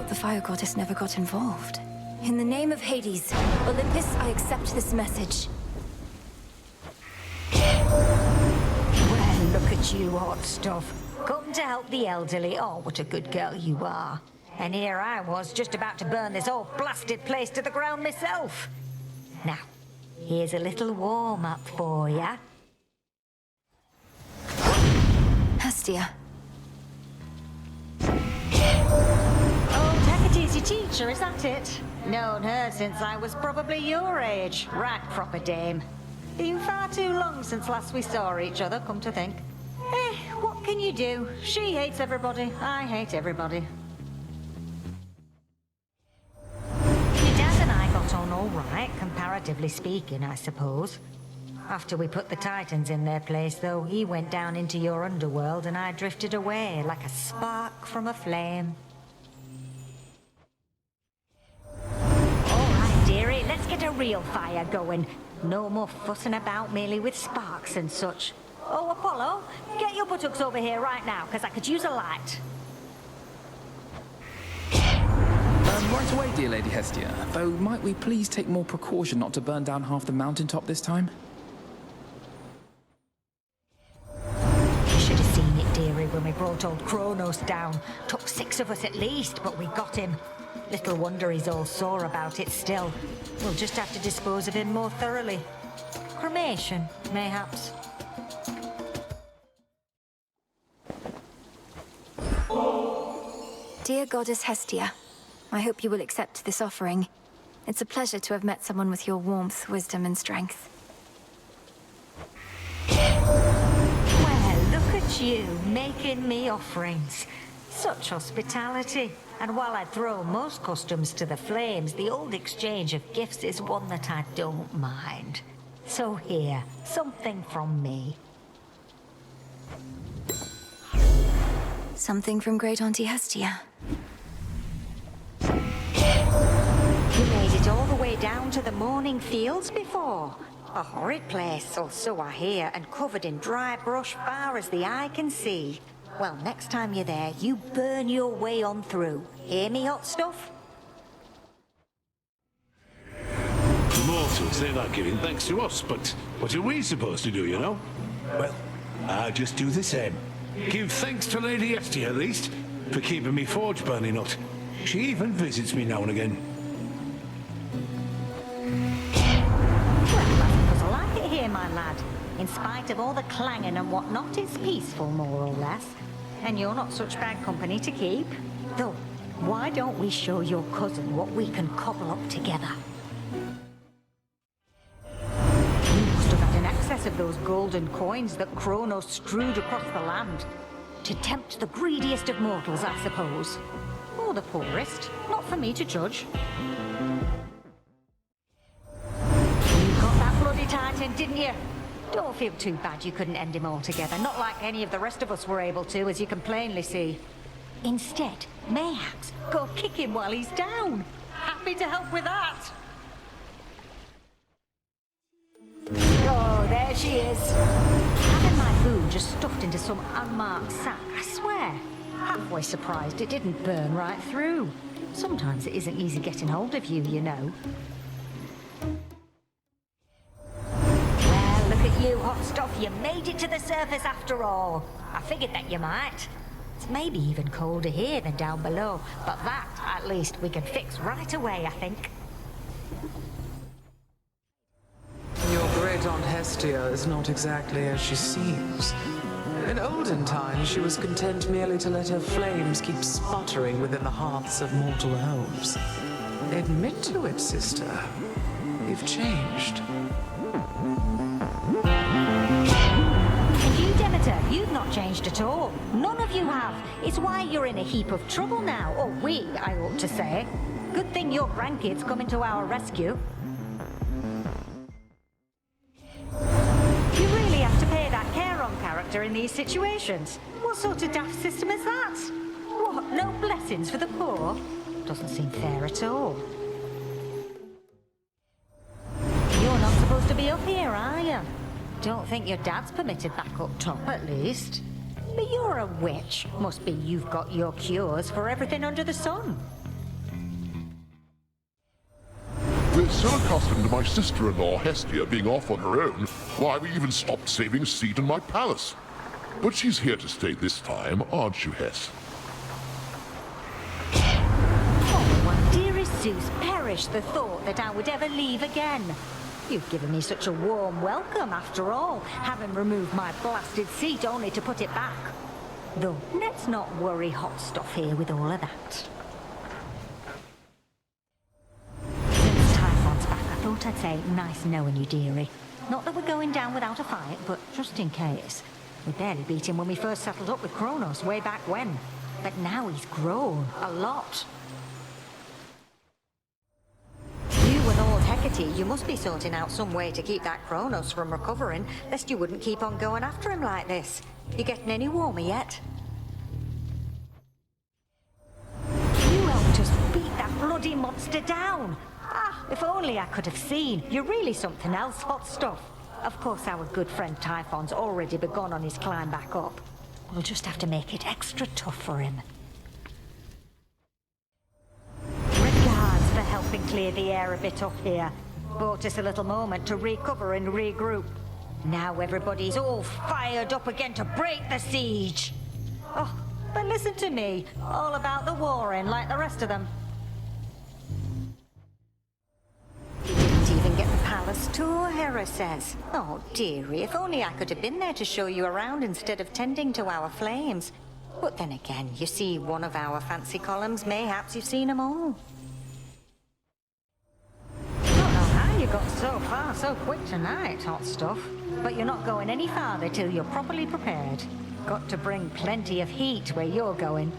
thought the fire goddess never got involved. In the name of Hades, Olympus, I accept this message. Well, look at you, hot stuff. Come to help the elderly. Oh, what a good girl you are. And here I was, just about to burn this whole blasted place to the ground myself. Now, here's a little warm-up for ya. Hestia. Old Hecate's your teacher, is that it? Known her since I was probably your age. Right proper dame. Been far too long since last we saw each other, come to think. What can you do? She hates everybody, I hate everybody. Your dad and I got on all right, comparatively speaking, I suppose. After we put the Titans in their place, though, he went down into your underworld and I drifted away like a spark from a flame. All right, dearie, let's get a real fire going. No more fussing about merely with sparks and such. Oh, Apollo, get your buttocks over here right now, because I could use a light. Right away, dear Lady Hestia. Though, might we please take more precaution not to burn down half the mountaintop this time? You should have seen it, dearie, when we brought old Kronos down. Took 6 of us at least, but we got him. Little wonder he's all sore about it still. We'll just have to dispose of him more thoroughly. Cremation, mayhaps. Dear Goddess Hestia, I hope you will accept this offering. It's a pleasure to have met someone with your warmth, wisdom, and strength. Well, look at you, making me offerings. Such hospitality. And while I throw most customs to the flames, the old exchange of gifts is one that I don't mind. So here, something from me. Something from Great Auntie Hestia. You made it all the way down to the Morning Fields before. A horrid place, or so I hear, and covered in dry brush far as the eye can see. Well, next time you're there, you burn your way on through. Hear me, hot stuff? The mortals, they like giving thanks to us, but what are we supposed to do, you know? Well, I just do the same. Give thanks to Lady Hestia, at least, for keeping me forge burning up. She even visits me now and again. Well, that's because I like it here, my lad. In spite of all the clanging and whatnot, it's peaceful, more or less. And you're not such bad company to keep. Though, why don't we show your cousin what we can cobble up together? You must have had an excess of those golden coins that Kronos strewed across the land. To tempt the greediest of mortals, I suppose. Or the poorest. Not for me to judge. You got that bloody Titan, didn't you? Don't feel too bad you couldn't end him altogether. Not like any of the rest of us were able to, as you can plainly see. Instead, mayhaps go kick him while he's down. Happy to help with that. Oh, there she is. Having my food just stuffed into some unmarked sack, I swear. Halfway surprised it didn't burn right through. Sometimes it isn't easy getting hold of you, you know. Well, look at you, hot stuff. You made it to the surface after all. I figured that you might. It's maybe even colder here than down below, but that, at least, we can fix right away, I think. Your great aunt Hestia is not exactly as she seems. In olden times, she was content merely to let her flames keep sputtering within the hearths of mortal homes. Admit to it, sister. You've changed. And you, Demeter, you've not changed at all. None of you have. It's why you're in a heap of trouble now. Or we, I ought to say. Good thing your grandkids coming to our rescue. You really have to pay that care on character in these situations. What sort of daft system is that? What, no blessings for the poor? Doesn't seem fair at all. You're not supposed to be up here, are you? Don't think your dad's permitted back up top, at least. But you're a witch. Must be you've got your cures for everything under the sun. We're so accustomed to my sister-in-law Hestia being off on her own, why we even stopped saving a seat in my palace. But she's here to stay this time, aren't you, Hess? Oh, well, dearest Zeus, perish the thought that I would ever leave again. You've given me such a warm welcome, after all, having removed my blasted seat only to put it back. Though, let's not worry hot stuff here with all of that. Since Typhon's back, I thought I'd say nice knowing you, dearie. Not that we're going down without a fight, but just in case. We barely beat him when we first settled up with Kronos way back when. But now he's grown a lot. You and old Hecate, you must be sorting out some way to keep that Kronos from recovering, lest you wouldn't keep on going after him like this. You getting any warmer yet? You helped us beat that bloody monster down. Ah, if only I could have seen. You're really something else, hot stuff. Of course, our good friend Typhon's already begun on his climb back up. We'll just have to make it extra tough for him. Regards for helping clear the air a bit up here. Bought us a little moment to recover and regroup. Now everybody's all fired up again to break the siege. Oh, but listen to me. All about the warring like the rest of them. You didn't even get the palace tour, Hera says. Oh, dearie, if only I could have been there to show you around instead of tending to our flames. But then again, you see one of our fancy columns, mayhaps you've seen them all. Don't know how you got so far so quick tonight, hot stuff. But you're not going any farther till you're properly prepared. Got to bring plenty of heat where you're going.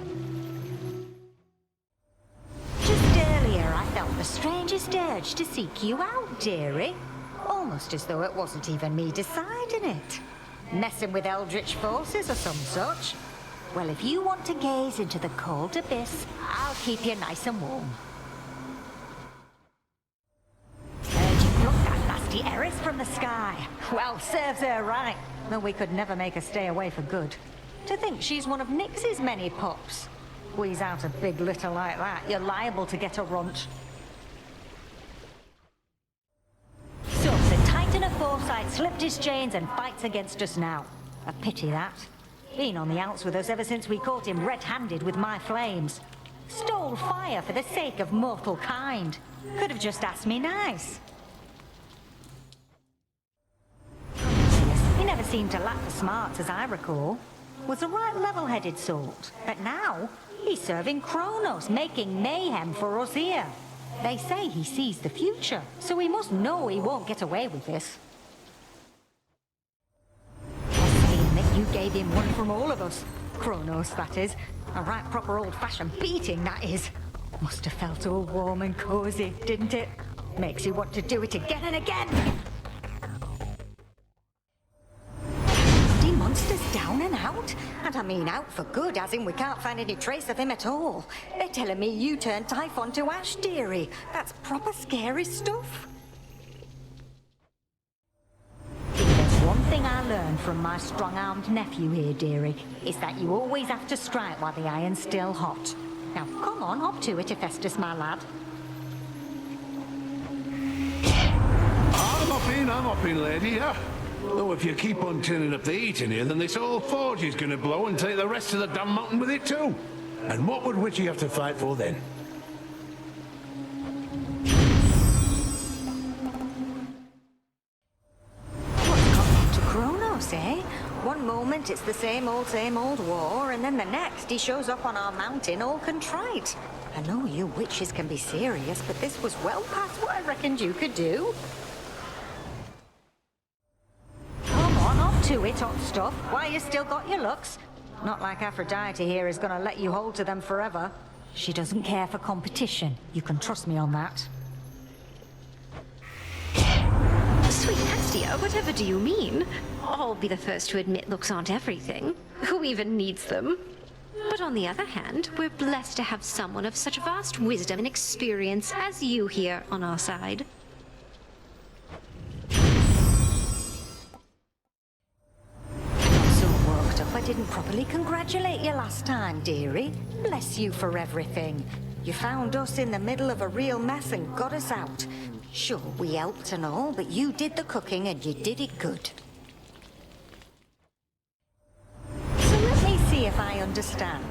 Just earlier, I felt the strangest urge to seek you out, dearie. Almost as though it wasn't even me deciding it. Messing with eldritch forces or some such. Well, if you want to gaze into the cold abyss, I'll keep you nice and warm. Heard you plucked that nasty Eris from the sky. Well, serves her right. Though we could never make her stay away for good. To think she's one of Nyx's many pups. Squeeze out a big litter like that, you're liable to get a runt. So, the Titan of Foresight slipped his chains and fights against us now. A pity that. Been on the outs with us ever since we caught him red-handed with my flames. Stole fire for the sake of mortal kind. Could have just asked me nice. He never seemed to lack the smarts as I recall. Was a right level-headed sort. But now, he's serving Kronos, making mayhem for us here. They say he sees the future, so we must know he won't get away with this. You gave him one from all of us. Kronos, that is. A right proper old-fashioned beating, that is. Must have felt all warm and cozy, didn't it? Makes you want to do it again and again. The monster's down and out. And I mean out for good, as in we can't find any trace of him at all. They're telling me you turned Typhon to ash, dearie. That's proper scary stuff. One thing I learned from my strong-armed nephew here, dearie, is that you always have to strike while the iron's still hot. Now, come on, hop to it, Hephaestus, my lad. I'm up in, lady, yeah. Though if you keep on turning up the heat in here, then this whole forge is gonna blow and take the rest of the damn mountain with it too. And what would Witchy have to fight for then? Eh? One moment it's the same old war, and then the next he shows up on our mountain all contrite. I know you witches can be serious, but this was well past what I reckoned you could do. Come on, up to it, hot stuff, while you still got your looks. Not like Aphrodite here is gonna let you hold to them forever. She doesn't care for competition. You can trust me on that. Sweet Hestia, whatever do you mean? I'll be the first to admit looks aren't everything. Who even needs them? But on the other hand, we're blessed to have someone of such vast wisdom and experience as you here on our side. I got so worked up I didn't properly congratulate you last time, dearie. Bless you for everything. You found us in the middle of a real mess and got us out. Sure, we helped and all, but you did the cooking and you did it good. So let me see if I understand.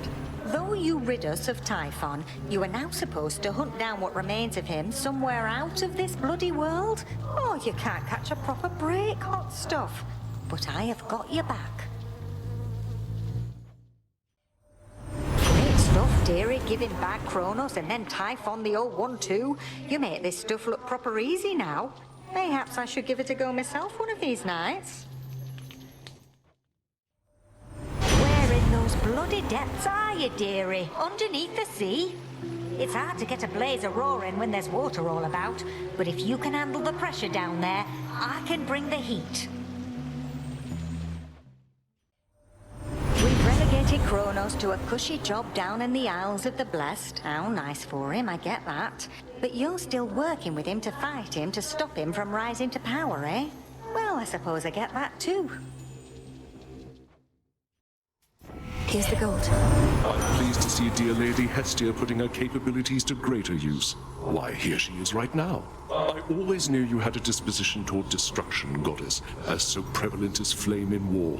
Though you rid us of Typhon, you are now supposed to hunt down what remains of him somewhere out of this bloody world? Oh, you can't catch a proper break, hot stuff. But I have got your back. Great stuff, dearie, giving back Kronos and then Typhon the old one too. You make this stuff look proper easy now. Perhaps I should give it a go myself one of these nights. Where in those bloody depths are you, dearie? Underneath the sea? It's hard to get a blaze a-roaring when there's water all about, but if you can handle the pressure down there, I can bring the heat. We've relegated Kronos to a cushy job down in the Isles of the Blessed. How nice for him, I get that. But you're still working with him to fight him, to stop him from rising to power, eh? Well, I suppose I get that too. Here's the gold. I'm pleased to see dear Lady Hestia putting her capabilities to greater use. Why, here she is right now. I always knew you had a disposition toward destruction, goddess, as so prevalent as flame in war.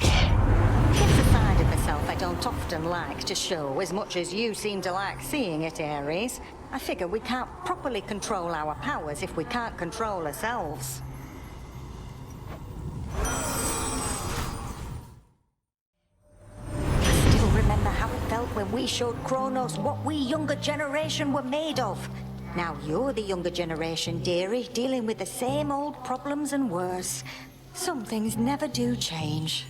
It's a side of myself I don't often like to show, as much as you seem to like seeing it, Ares. I figure we can't properly control our powers if we can't control ourselves. When we showed Kronos what we younger generation were made of. Now you're the younger generation, dearie, dealing with the same old problems and worse. Some things never do change.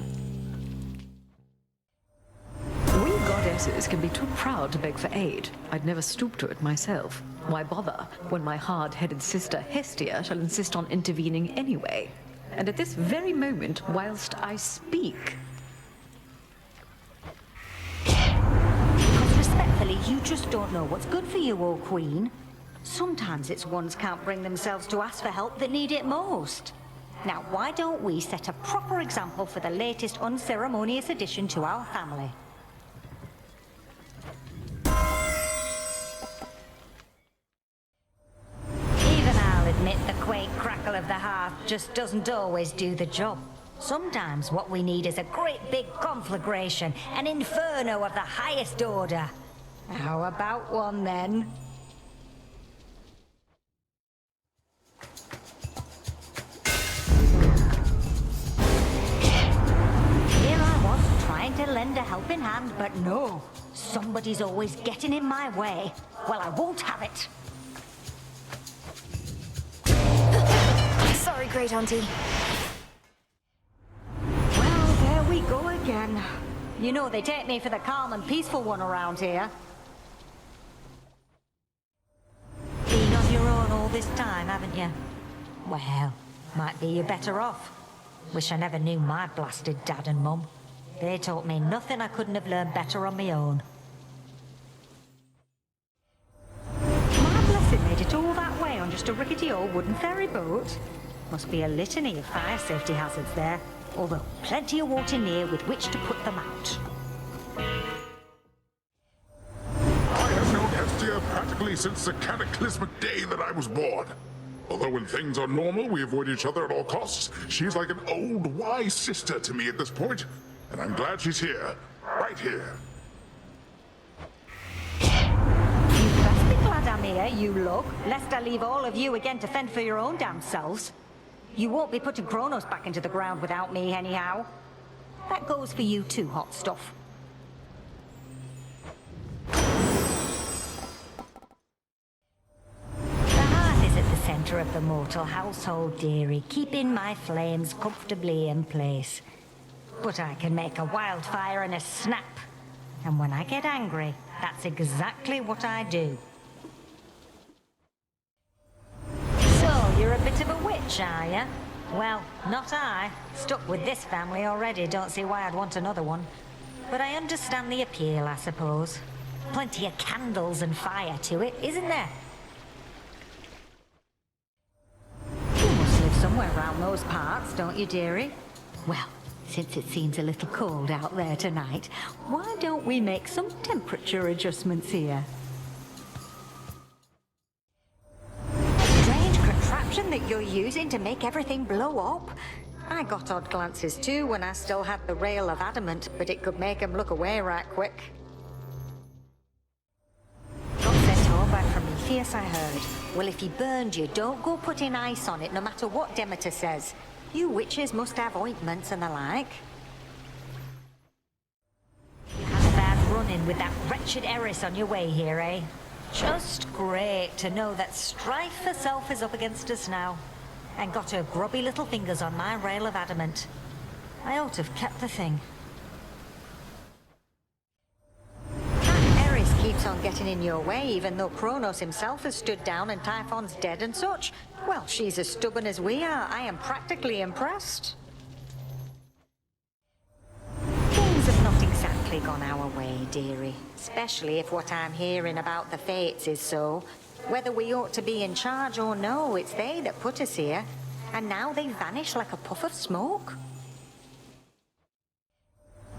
We goddesses can be too proud to beg for aid. I'd never stoop to it myself. Why bother when my hard-headed sister Hestia shall insist on intervening anyway? And at this very moment, whilst I speak... You just don't know what's good for you, old queen. Sometimes it's ones can't bring themselves to ask for help that need it most. Now, why don't we set a proper example for the latest unceremonious addition to our family? Even I'll admit the quaint crackle of the hearth just doesn't always do the job. Sometimes what we need is a great big conflagration, an inferno of the highest order. How about one, then? Here I was, trying to lend a helping hand, but no. Somebody's always getting in my way. Well, I won't have it. Sorry, Great Auntie. Well, there we go again. You know they take me for the calm and peaceful one around here. Been on your own all this time, haven't you? Well, might be you're better off. Wish I never knew my blasted dad and mum. They taught me nothing I couldn't have learned better on my own. My blessing made it all that way on just a rickety old wooden ferry boat. Must be a litany of fire safety hazards there, although plenty of water near with which to put them out. I have known Hestia practically since the cataclysmic day that I was born. Although when things are normal, we avoid each other at all costs, she's like an old, wise sister to me at this point. And I'm glad she's here. Right here. You best be glad I'm here, you lug, lest I leave all of you again to fend for your own damn selves. You won't be putting Kronos back into the ground without me, anyhow. That goes for you too, hot stuff. Center of the mortal household, dearie, keeping my flames comfortably in place. But I can make a wildfire in a snap. And when I get angry, that's exactly what I do. So, you're a bit of a witch, are you? Well, not I. Stuck with this family already, don't see why I'd want another one. But I understand the appeal, I suppose. Plenty of candles and fire to it, isn't there? Somewhere around those parts, don't you, dearie? Well, since it seems a little cold out there tonight, why don't we make some temperature adjustments here? that you're using to make everything blow up? I got odd glances too when I still had the rail of adamant, but it could make 'em look away right quick. Got sent home by Prometheus, I heard. Well, if he burned you, don't go putting ice on it, no matter what Demeter says. You witches must have ointments and the like. You had a bad run-in with that wretched Eris on your way here, eh? Just great to know that strife herself is up against us now, and got her grubby little fingers on my rail of adamant. I ought to have kept the thing. That Eris keeps on getting in your way, even though Kronos himself has stood down and Typhon's dead and such. Well, she's as stubborn as we are. I am practically impressed. Things have not exactly gone our way, dearie. Especially if what I'm hearing about the Fates is so. Whether we ought to be in charge or no, it's they that put us here. And now they vanish like a puff of smoke.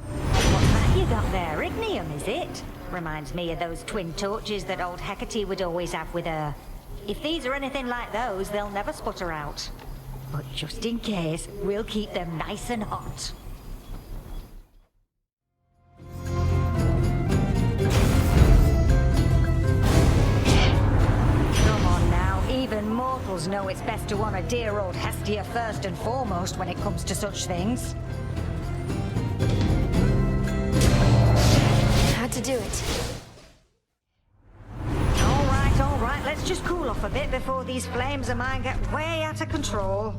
What's that you got there? Ignium, is it? Reminds me of those twin torches that old Hecate would always have with her. If these are anything like those, they'll never sputter out. But just in case, we'll keep them nice and hot. Come on now, even mortals know it's best to honor dear old Hestia first and foremost when it comes to such things. Had to do it. All right, let's just cool off a bit before these flames of mine get way out of control.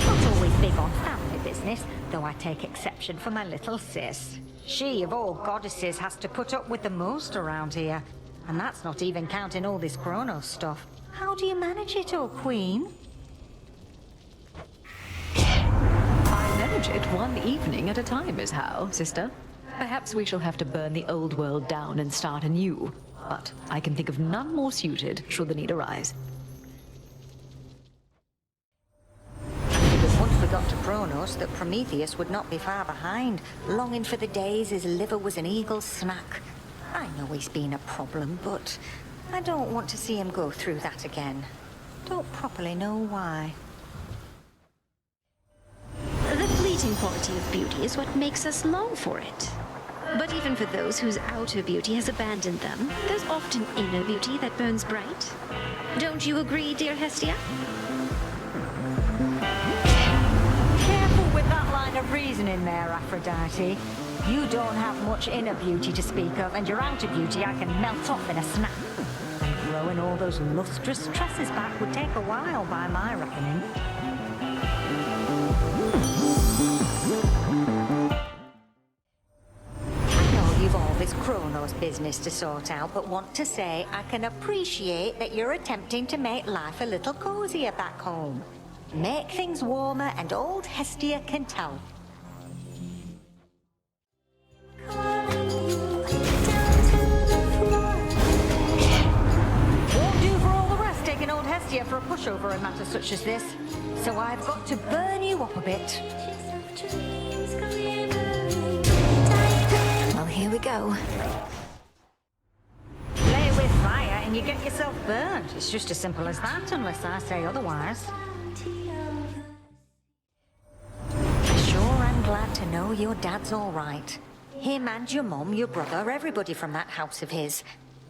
Not always big on family business, though I take exception for my little sis. She, of all goddesses, has to put up with the most around here. And that's not even counting all this Kronos stuff. How do you manage it, oh queen? I manage it one evening at a time is how, sister. Perhaps we shall have to burn the old world down and start anew. But I can think of none more suited should the need arise. I figured once we got to Kronos that Prometheus would not be far behind, longing for the days his liver was an eagle's snack. I know he's been a problem, but I don't want to see him go through that again. Don't properly know why. The fleeting quality of beauty is what makes us long for it. But even for those whose outer beauty has abandoned them, there's often inner beauty that burns bright. Don't you agree, dear Hestia? Careful with that line of reasoning there, Aphrodite. You don't have much inner beauty to speak of, and your outer beauty I can melt off in a snap. And growing all those lustrous tresses back would take a while by my reckoning. You've all this Kronos business to sort out, but want to say I can appreciate that you're attempting to make life a little cozier back home. Make things warmer, and old Hestia can tell. Won't do for all the rest taking old Hestia for a pushover in matters such as this. So I've got to burn you up a bit. Here we go. Play with fire and you get yourself burned. It's just as simple as that, unless I say otherwise. I sure am glad to know your dad's all right. Him and your mum, your brother, everybody from that house of his.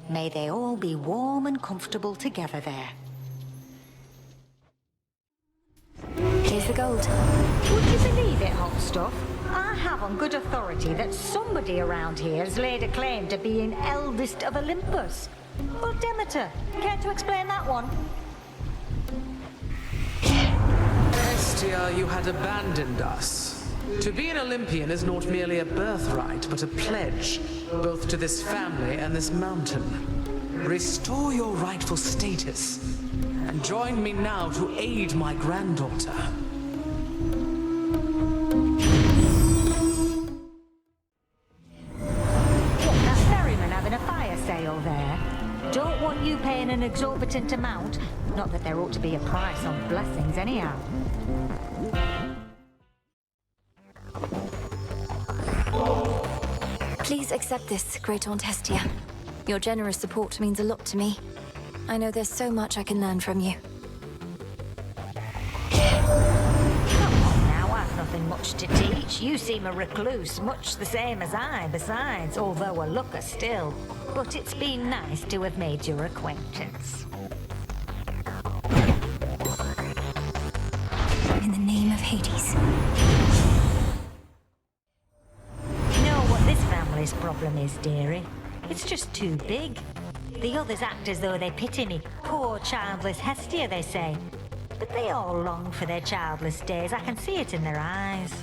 May they all be warm and comfortable together there. Here's the gold. Would you believe it, hot stuff? I have on good authority that somebody around here has laid a claim to being eldest of Olympus. Well, Demeter, care to explain that one? Hestia, you had abandoned us. To be an Olympian is not merely a birthright, but a pledge, both to this family and this mountain. Restore your rightful status, and join me now to aid my granddaughter. Don't want you paying an exorbitant amount. Not that there ought to be a price on blessings anyhow. Please accept this, Great Aunt Hestia. Your generous support means a lot to me. I know there's so much I can learn from you. Come on now, I've nothing much to teach. You seem a recluse, much the same as I, besides, although a looker still. But it's been nice to have made your acquaintance. In the name of Hades. Know what this family's problem is, dearie? It's just too big. The others act as though they pity me. Poor childless Hestia, they say. But they all long for their childless days. I can see it in their eyes.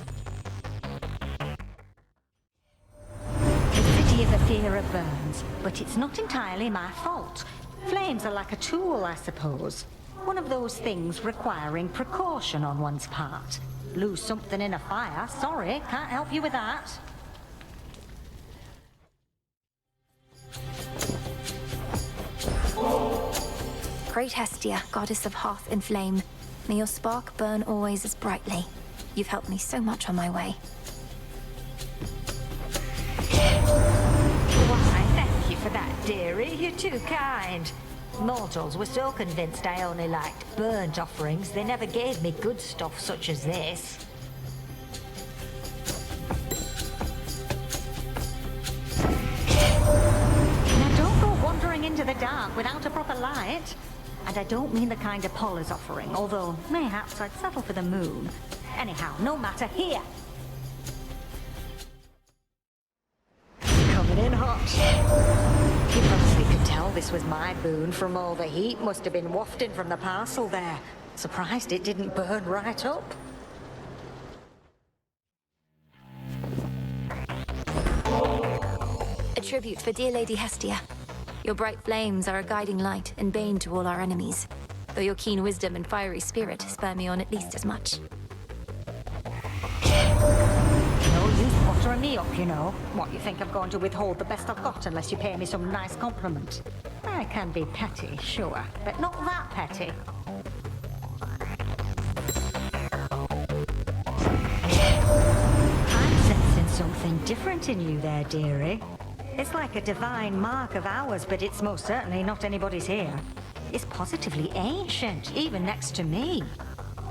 The city of Aethera burns, but it's not entirely my fault. Flames are like a tool, I suppose. One of those things requiring precaution on one's part. Lose something in a fire, sorry, can't help you with that. Great Hestia, goddess of hearth and flame, may your spark burn always as brightly. You've helped me so much on my way. Why, thank you for that, dearie. You're too kind. Mortals were so convinced I only liked burnt offerings, they never gave me good stuff such as this. Now don't go wandering into the dark without a proper light. And I don't mean the kind of Paula's offering, although mayhaps I'd settle for the moon. Anyhow, no matter, here. Coming in hot. You probably could tell this was my boon from all the heat must have been wafting from the parcel there. Surprised it didn't burn right up. A tribute for dear Lady Hestia. Your bright flames are a guiding light and bane to all our enemies, though your keen wisdom and fiery spirit spur me on at least as much. No use buttering me up, you know. What, you think I'm going to withhold the best I've got unless you pay me some nice compliment? I can be petty, sure, but not that petty. I'm sensing something different in you there, dearie. It's like a divine mark of ours, but it's most certainly not anybody's here. It's positively ancient, even next to me.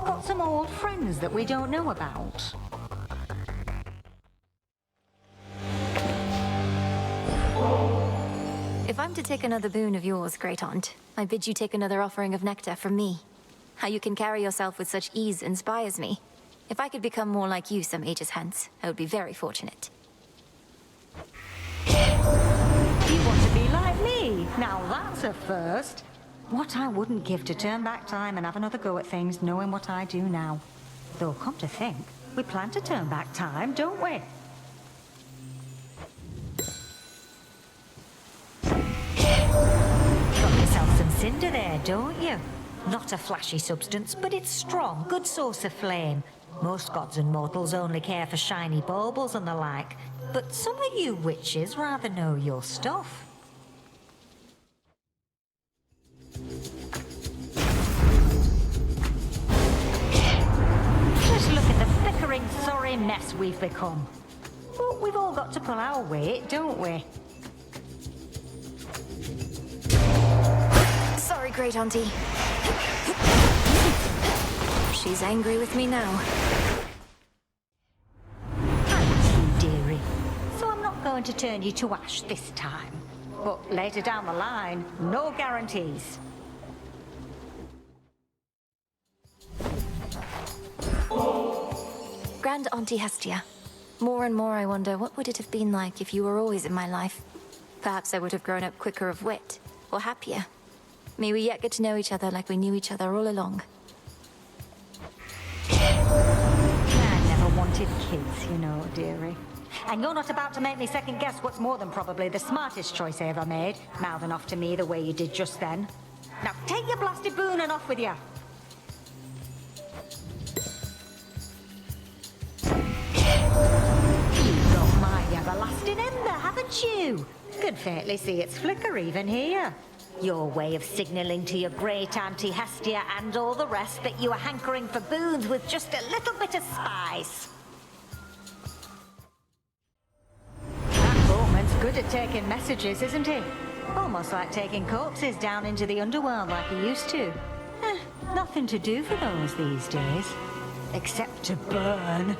Got some old friends that we don't know about. If I'm to take another boon of yours, Great Aunt, I bid you take another offering of nectar from me. How you can carry yourself with such ease inspires me. If I could become more like you some ages hence, I would be very fortunate. You want to be like me? Now that's a first. What I wouldn't give to turn back time and have another go at things knowing what I do now. Though, come to think, we plan to turn back time, don't we? Got yourself some cinder there, don't you? Not a flashy substance, but it's strong, good source of flame. Most gods and mortals only care for shiny baubles and the like. But some of you witches rather know your stuff. Just look at the flickering, sorry mess we've become. But we've all got to pull our weight, don't we? Sorry, Great Auntie. She's angry with me now. Going to turn you to ash this time. But later down the line, no guarantees. Grand Auntie Hestia, more and more I wonder what would it have been like if you were always in my life. Perhaps I would have grown up quicker of wit, or happier. May we yet get to know each other like we knew each other all along. I never wanted kids, you know, dearie. And you're not about to make me second guess what's more than probably the smartest choice I ever made, mouthing off to me the way you did just then. Now take your blasted boon and off with you. You've got my everlasting ember, haven't you? Could faintly see its flicker even here. Your way of signalling to your great Auntie Hestia and all the rest that you are hankering for boons with just a little bit of spice. That Bowman's good at taking messages, isn't he? Almost like taking corpses down into the underworld like he used to. Nothing to do for those these days. Except to burn.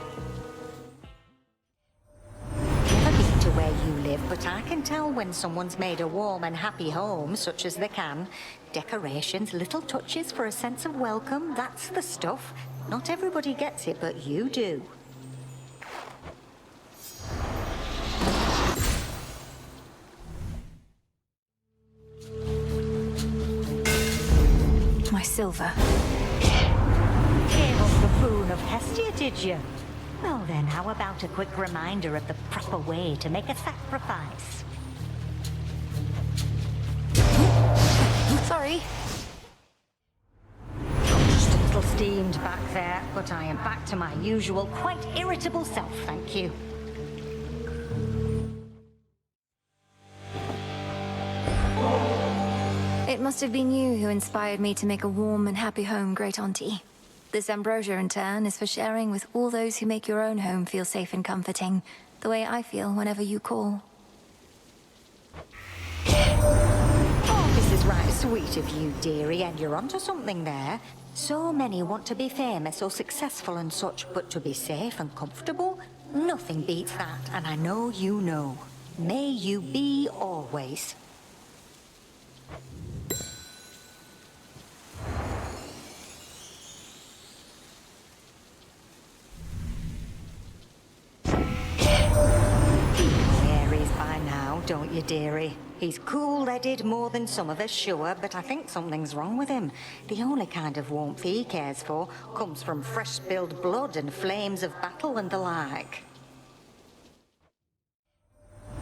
Never been to where you live, but I can tell when someone's made a warm and happy home, such as they can. Decorations, little touches for a sense of welcome, that's the stuff. Not everybody gets it, but you do. My silver. Gave up the boon of Hestia, did you? Well then, how about a quick reminder of the proper way to make a sacrifice? Sorry. I'm just a little steamed back there, but I am back to my usual, quite irritable self, thank you. It must have been you who inspired me to make a warm and happy home, Great Auntie. This ambrosia, in turn, is for sharing with all those who make your own home feel safe and comforting, the way I feel whenever you call. Oh, this is right sweet of you, dearie, and you're onto something there. So many want to be famous or successful and such, but to be safe and comfortable? Nothing beats that, and I know you know. May you be always. Don't you, dearie? He's cool-headed more than some of us, sure, but I think something's wrong with him. The only kind of warmth he cares for comes from fresh-spilled blood and flames of battle and the like.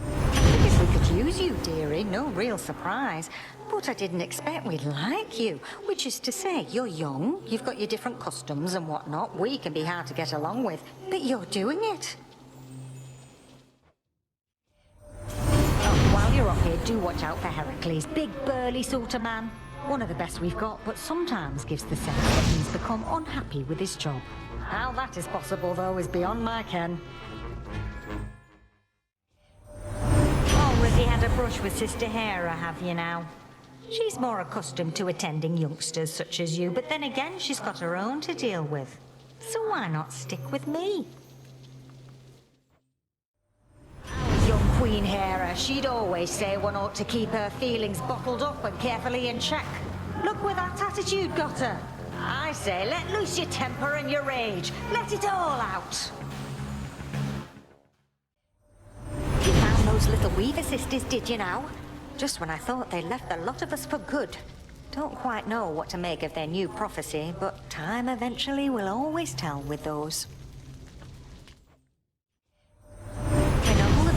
I figured we could use you, dearie, no real surprise. But I didn't expect we'd like you, which is to say, you're young, you've got your different customs and whatnot, we can be hard to get along with, but you're doing it. While you're up here, do watch out for Heracles. Big, burly sort of man. One of the best we've got, but sometimes gives the sense that he's become unhappy with his job. How that is possible, though, is beyond my ken. Already had a brush with Sister Hera, have you now? She's more accustomed to attending youngsters such as you, but then again, she's got her own to deal with. So why not stick with me? Young Queen Hera, she'd always say one ought to keep her feelings bottled up and carefully in check. Look where that attitude got her. I say, let loose your temper and your rage. Let it all out. You found those little Weaver sisters, did you now? Just when I thought they left the lot of us for good. Don't quite know what to make of their new prophecy, but time eventually will always tell with those.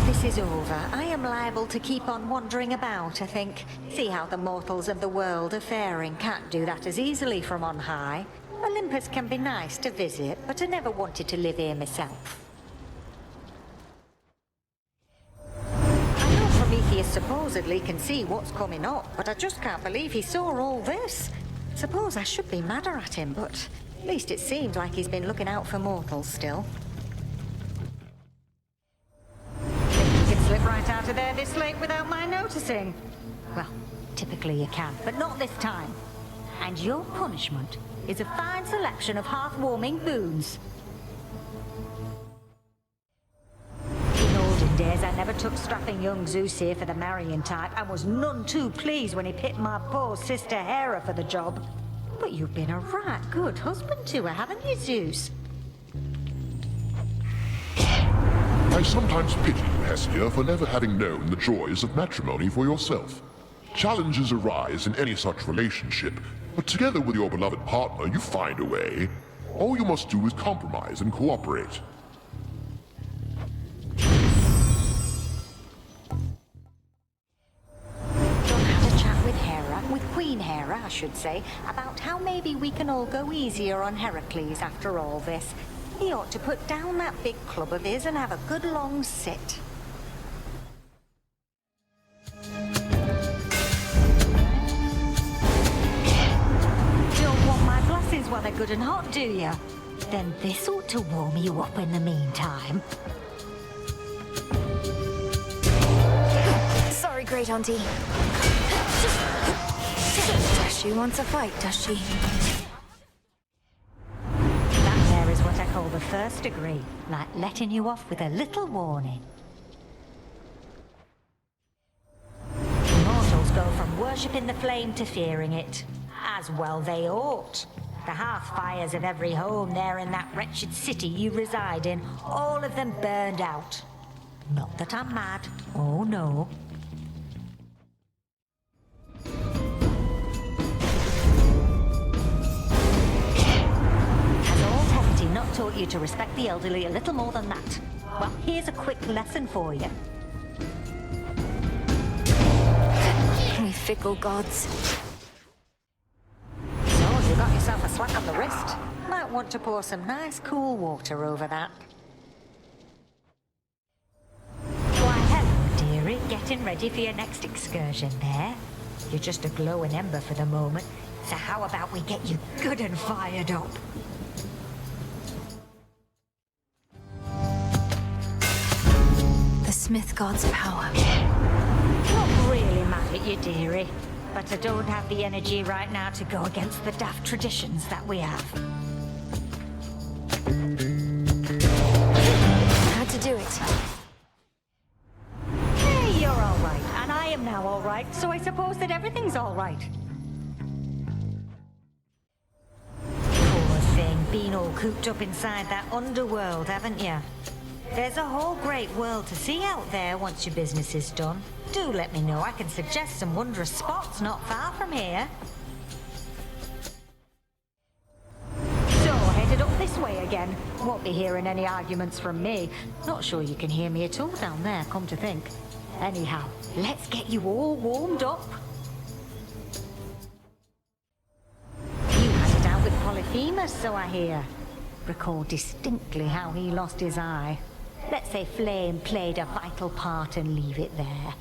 This is over, I am liable to keep on wandering about, I think. See how the mortals of the world are faring. Can't do that as easily from on high. Olympus can be nice to visit, but I never wanted to live here myself. I know Prometheus supposedly can see what's coming up, but I just can't believe he saw all this. Suppose I should be madder at him, but at least it seems like he's been looking out for mortals still. Slip right out of there this late without my noticing. Well, typically you can, but not this time. And your punishment is a fine selection of hearth-warming boons. In olden days, I never took strapping young Zeus here for the marrying type, and was none too pleased when he picked my poor sister Hera for the job. But you've been a right good husband to her, haven't you, Zeus? I sometimes pity you, Hestia, for never having known the joys of matrimony for yourself. Challenges arise in any such relationship, but together with your beloved partner, you find a way. All you must do is compromise and cooperate. John had a chat with Hera, with Queen Hera, I should say, about how maybe we can all go easier on Heracles after all this. He ought to put down that big club of his and have a good long sit. Don't want my blessings while they're good and hot, do you? Then this ought to warm you up in the meantime. Sorry, Great Auntie. She wants a fight, does she? That there is what I call the first degree, like letting you off with a little warning. Mortals go from worshipping the flame to fearing it. As well they ought. The hearth fires of every home there in that wretched city you reside in, all of them burned out. Not that I'm mad, oh no. Has old Hestia not taught you to respect the elderly a little more than that? Well, here's a quick lesson for you. We fickle gods. So, you got yourself a slap on the wrist. Might want to pour some nice cool water over that. Why, hello, dearie. Getting ready for your next excursion there. You're just a glowing ember for the moment, so how about we get you good and fired up? The Smith God's power. Not really mad at you, dearie, but I don't have the energy right now to go against the daft traditions that we have. Had to do it. Hey, you're all right, and I am now all right, so I suppose that everything's all right. Poor thing, been all cooped up inside that underworld, haven't you? There's a whole great world to see out there once your business is done. Do let me know. I can suggest some wondrous spots not far from here. So, headed up this way again. Won't be hearing any arguments from me. Not sure you can hear me at all down there, come to think. Anyhow, let's get you all warmed up. You had it out with Polyphemus, so I hear. Recall distinctly how he lost his eye. Let's say Flame played a vital part and leave it there.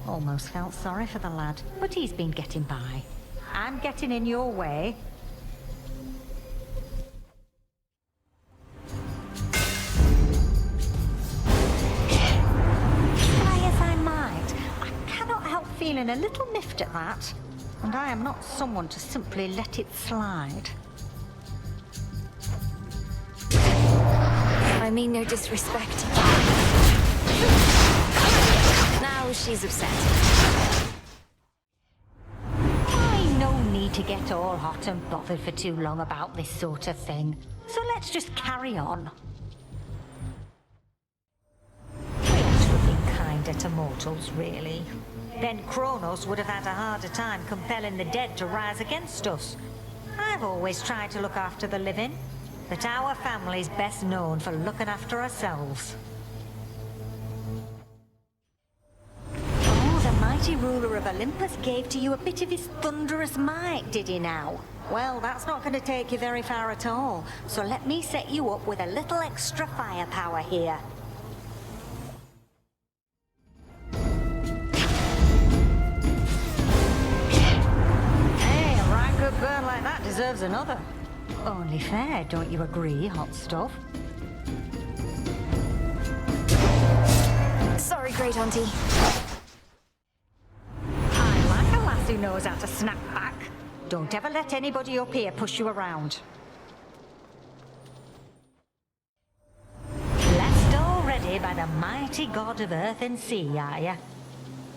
Almost felt sorry for the lad, but he's been getting by. I'm getting in your way. Try as I might, I cannot help feeling a little miffed at that. And I am not someone to simply let it slide. I mean no disrespect. Now she's upset. I no need to get all hot and bothered for too long about this sort of thing. So let's just carry on. We ought to have been kinder to mortals, really. Then Kronos would have had a harder time compelling the dead to rise against us. I've always tried to look after the living, but our family's best known for looking after ourselves. Oh, the mighty ruler of Olympus gave to you a bit of his thunderous might, did he now? Well, that's not going to take you very far at all, so let me set you up with a little extra firepower here. Hey, a right good burn like that deserves another. Only fair, don't you agree, hot stuff? Sorry, Great Auntie. I like a lass who knows how to snap back. Don't ever let anybody up here push you around. Blessed already by the mighty god of earth and sea, are ya?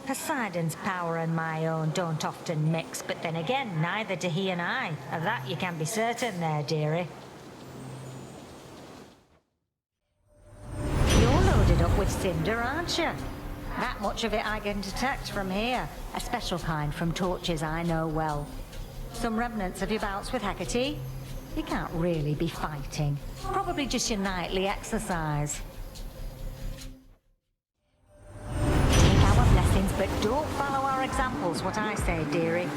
Poseidon's power and my own don't often mix, but then again, neither do he and I. Of that you can be certain there, dearie. You're loaded up with cinder, aren't you? That much of it I can detect from here. A special kind from torches I know well. Some remnants of your bouts with Hecate? You can't really be fighting. Probably just your nightly exercise. But don't follow our examples, what I say, dearie.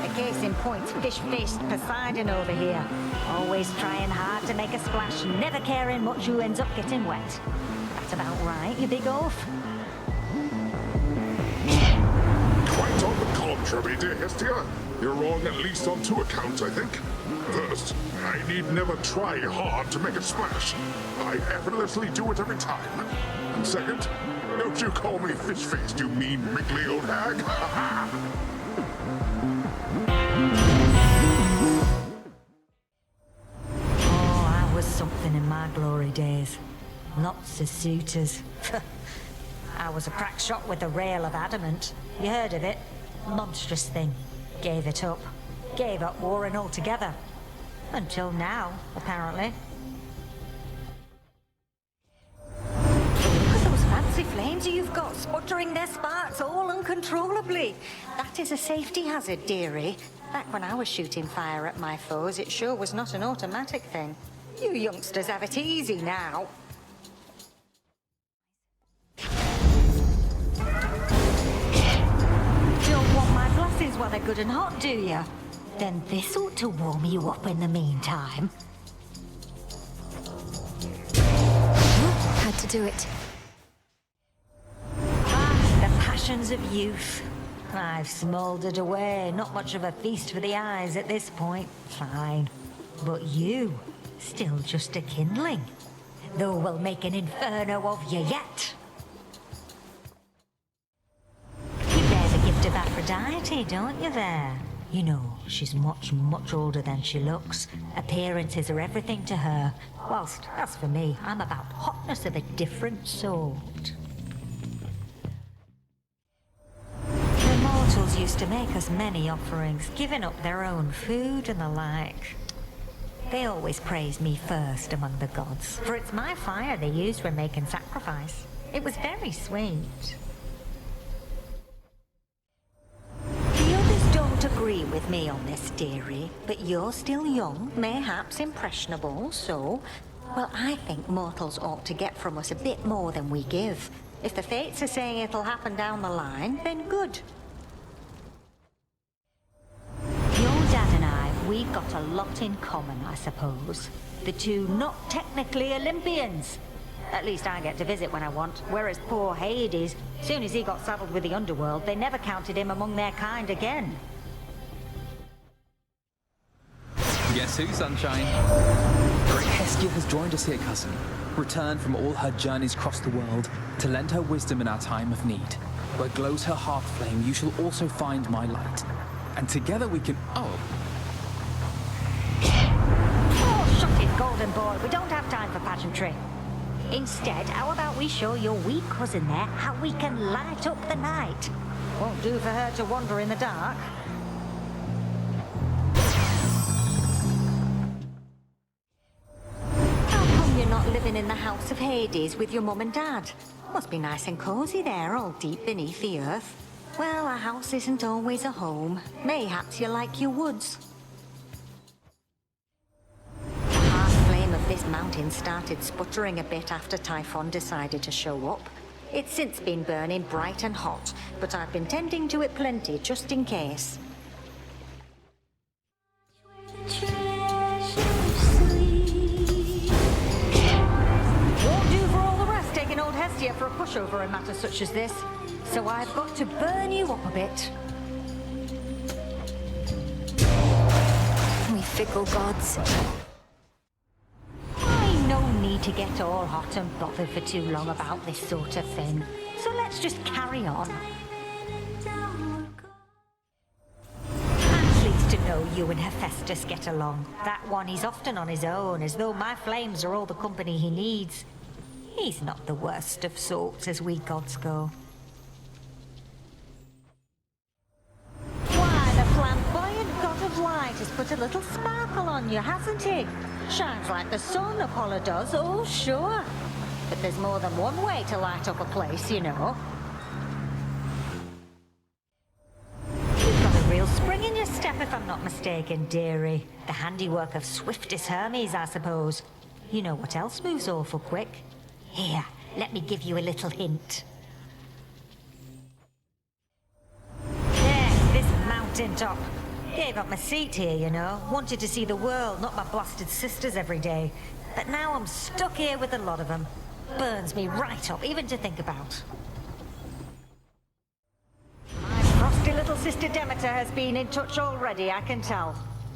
A case in point, fish-faced Poseidon over here. Always trying hard to make a splash, never caring much who ends up getting wet. That's about right, you big oaf. Quite on the contrary, dear Hestia. You're wrong at least on two accounts, I think. First, I need never try hard to make a splash. I effortlessly do it every time. And second, don't you call me fish-faced, you mean, wrinkly old hag. Oh, I was something in my glory days. Lots of suitors. I was a crack shot with a rail of adamant. You heard of it? Monstrous thing. Gave it up. Gave up warring altogether. Until now, apparently. Look at those fancy flames you've got, sputtering their sparks all uncontrollably. That is a safety hazard, dearie. Back when I was shooting fire at my foes, it sure was not an automatic thing. You youngsters have it easy now. Don't want my glasses while they're good and hot, do you? Then this ought to warm you up in the meantime. Had to do it. Ah, the passions of youth. I've smouldered away, not much of a feast for the eyes at this point. Fine. But you, still just a kindling. Though we'll make an inferno of you yet. You bear the gift of Aphrodite, don't you there? You know, she's much, much older than she looks. Appearances are everything to her. Whilst, as for me, I'm about hotness of a different sort. The mortals used to make us many offerings, giving up their own food and the like. They always praised me first among the gods, for it's my fire they used when making sacrifice. It was very sweet. The others don't agree with me on this, dearie, but you're still young, mayhaps impressionable, so... Well, I think mortals ought to get from us a bit more than we give. If the fates are saying it'll happen down the line, then good. Your dad and I, we've got a lot in common, I suppose. The two not technically Olympians. At least I get to visit when I want, whereas poor Hades, soon as he got saddled with the underworld, they never counted him among their kind again. Guess who, sunshine? Great Hestia has joined us here, cousin. Returned from all her journeys across the world to lend her wisdom in our time of need. Where glows her hearth flame, you shall also find my light. And together we can... Oh, Shut it, golden boy. We don't have time for pageantry. Instead, how about we show your wee cousin there how we can light up the night? Won't do for her to wander in the dark. How come you're not living in the house of Hades with your mum and dad? Must be nice and cozy there, all deep beneath the earth. Well, a house isn't always a home. Mayhaps you like your woods. This mountain started sputtering a bit after Typhon decided to show up. It's since been burning bright and hot, but I've been tending to it plenty just in case. Won't do for all the rest taking old Hestia for a pushover in matters such as this. So I've got to burn you up a bit. We fickle gods. No need to get all hot and bothered for too long about this sort of thing. So let's just carry on. I'm pleased to know you and Hephaestus get along. That one, he's often on his own, as though my flames are all the company he needs. He's not the worst of sorts as we gods go. Why, the flamboyant god of light has put a little sparkle on you, hasn't he? Shines like the sun, Apollo does, oh sure. But there's more than one way to light up a place, you know. You've got a real spring in your step, if I'm not mistaken, dearie. The handiwork of swiftest Hermes, I suppose. You know what else moves awful quick? Here, let me give you a little hint. There, this mountain top. Gave up my seat here, you know. Wanted to see the world, not my blasted sisters every day. But now I'm stuck here with a lot of them. Burns me right up, even to think about. My frosty little sister Demeter has been in touch already, I can tell.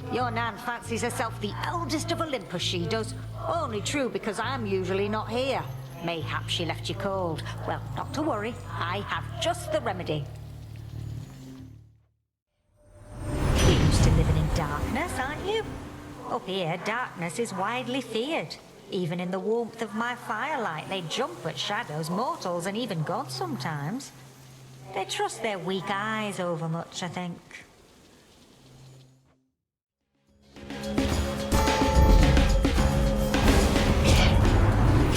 Your Nan fancies herself the eldest of Olympus, she does. Only true because I'm usually not here. Mayhap she left you cold. Well, not to worry. I have just the remedy. living in darkness, aren't you? Up here, darkness is widely feared. Even in the warmth of my firelight, they jump at shadows, mortals, and even gods sometimes. They trust their weak eyes over much, I think.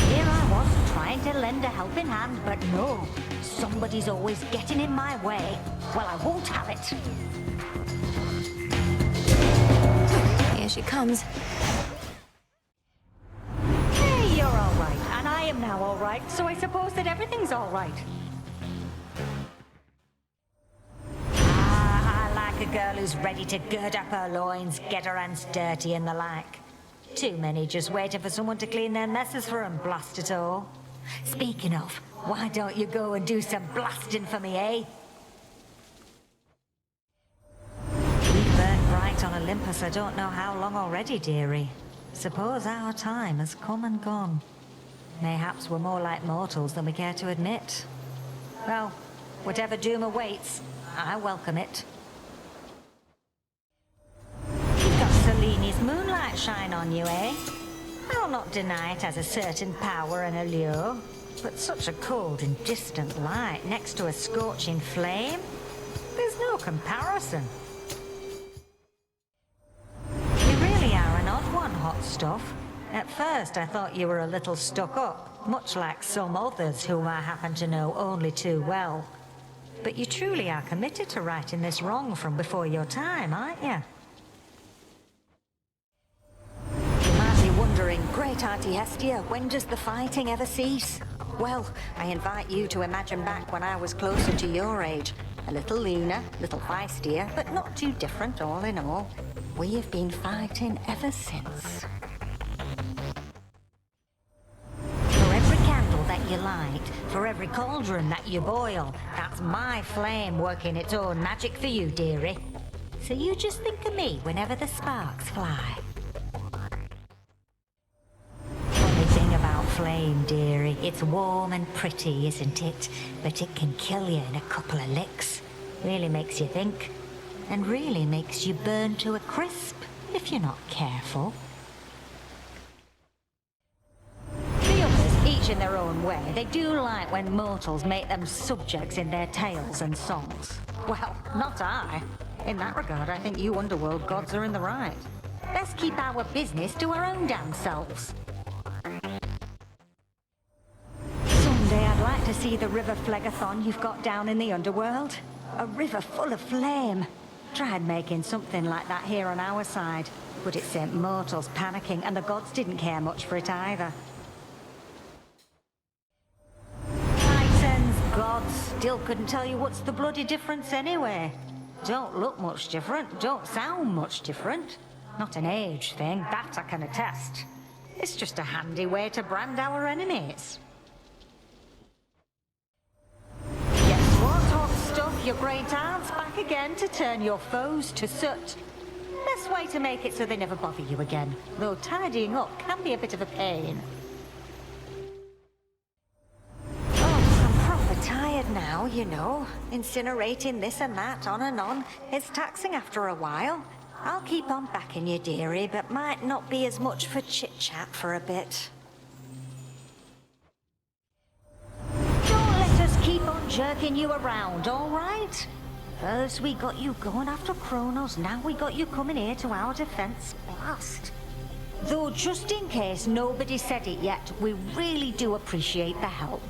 Here I was, trying to lend a helping hand, but no. Somebody's always getting in my way. Well, I won't have it. Here she comes. Hey, you're all right, and I am now all right, so I suppose that everything's all right. I like a girl who's ready to gird up her loins, get her hands dirty and the like. Too many just waiting for someone to clean their messes for them, blast it all. Speaking of, why don't you go and do some blasting for me, eh? We've burned bright on Olympus I don't know how long already, dearie. Suppose our time has come and gone. Mayhaps we're more like mortals than we care to admit. Well, whatever doom awaits, I welcome it. You've got Seleni's moonlight shine on you, eh? I'll not deny it has a certain power and allure, but such a cold and distant light next to a scorching flame? There's no comparison. You really are an odd one, hot stuff. At first I thought you were a little stuck up, much like some others whom I happen to know only too well. But you truly are committed to righting this wrong from before your time, aren't you? Wondering, great Auntie Hestia, when does the fighting ever cease? Well, I invite you to imagine back when I was closer to your age. A little leaner, little feistier, but not too different all in all. We have been fighting ever since. For every candle that you light, for every cauldron that you boil, that's my flame working its own magic for you, dearie. So you just think of me whenever the sparks fly. Flame, dearie. It's warm and pretty, isn't it? But it can kill you in a couple of licks. Really makes you think. And really makes you burn to a crisp, if you're not careful. The others, each in their own way, they do like when mortals make them subjects in their tales and songs. Well, not I. In that regard, I think you underworld gods are in the right. Let's keep our business to our own damn selves. I'd like to see the river Phlegathon you've got down in the underworld. A river full of flame. Tried making something like that here on our side, but it sent mortals panicking, and the gods didn't care much for it either. Titans, gods, still couldn't tell you what's the bloody difference anyway. Don't look much different, don't sound much different. Not an age thing, that I can attest. It's just a handy way to brand our enemies. Your great aunt's back again to turn your foes to soot. Best way to make it so they never bother you again, though tidying up can be a bit of a pain. Oh, I'm proper tired now, you know. Incinerating this and that, on and on. It's taxing after a while. I'll keep on backing you, dearie, but might not be as much for chit-chat for a bit. Keep on jerking you around, all right? First we got you going after Kronos, now we got you coming here to our defense. Blast. Though just in case nobody said it yet, we really do appreciate the help.